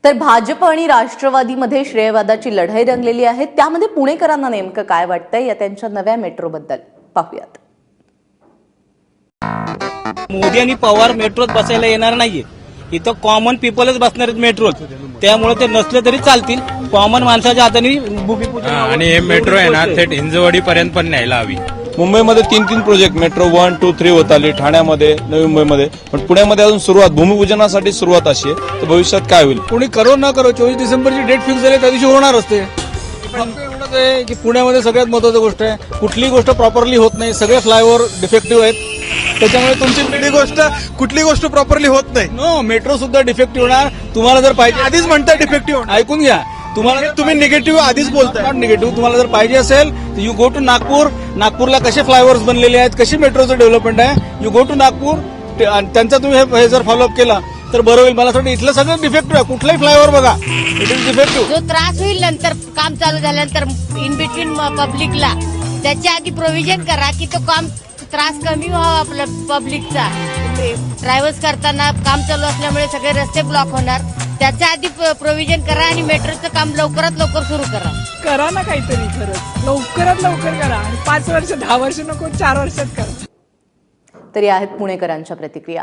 तर भाजप आणि राष्ट्रवादीमध्ये श्रेयवादाची लढाई रंगलेली आहे। त्यामध्ये पुणेकरांना नेमकं काय वाटतंय या त्यांच्या नव्या मेट्रोबद्दल पाहूयात। मोदी आणि पवार मेट्रोत बसायला येणार नाहीये, इथं कॉमन पीपलच बसणार आहेत मेट्रोत। त्यामुळे ते नसले तरी चालतील, कॉमन माणसाच्या हाताने भूमिपूजन आणि हे मेट्रो आहे ना थेट हिंजवडी पर्यंत पण न्यायला हवी। मुंबईमध्ये 3 प्रोजेक्ट मेट्रो 1, 2, 3 होत आली, ठाण्यामध्ये, नवी मुंबईमध्ये, पण पुण्यामध्ये अजून सुरुवात, भूमिपूजनासाठी सुरुवात अशी आहे। तर भविष्यात काय होईल कोणी करो न करो 24 डिसेंबरची डेट फिक्स झाली त्या दिवशी होणार असते। फक्त एवढंच आहे की पुण्यामध्ये सगळ्यात महत्वाची गोष्ट आहे, कुठली गोष्ट प्रॉपरली होत नाही, सगळे फ्लायओव्हर डिफेक्टिव्ह आहेत। त्याच्यामुळे तुमची कुठली गोष्ट प्रॉपरली होत नाही। नो मेट्रो सुद्धा डिफेक्टिव्ह होणार। तुम्हाला जर पाहिजे आधीच म्हणताय डिफेक्टिव्ह, ऐकून घ्या, तुम्हाला तुम्ही निगेटिव्ह आधीच बोलताय। नॉट निगेटिव्ह, तुम्हाला जर पाहिजे असेल तर यू गो टू नागपूर। नागपूरला कसे फ्लायओव्हर्स बनलेले आहेत, कशी मेट्रोचं डेव्हलपमेंट आहे, यू गो टू नागपूर आणि त्यांचा तुम्ही हे जर फॉलोअप केला तर बरं होईल। मला असं वाटतं इथलं सगळं डिफेक्टिव्ह आहे, कुठलाही फ्लायओव्हर बघा इट इज डिफेक्टिव्ह। जो त्रास होईल नंतर काम चालू झाल्यानंतर इन बिटवीन पब्लिकला, त्याच्या आधी प्रोव्हिजन करा की तो काम त्रास कमी व्हावा आपलं पब्लिकचा। ट्रॅव्हल्स करताना काम चालू असल्यामुळे सगळे रस्ते ब्लॉक होणार, त्याच्या आधी प्रोव्हिजन करा आणि मेट्रोचं काम लवकरात लवकर सुरू करा ना काहीतरी खरंच लवकरात लवकर करा। 5 वर्ष 10 वर्ष नको, 4 वर्षात करा। तरी आहेत पुणेकरांच्या प्रतिक्रिया।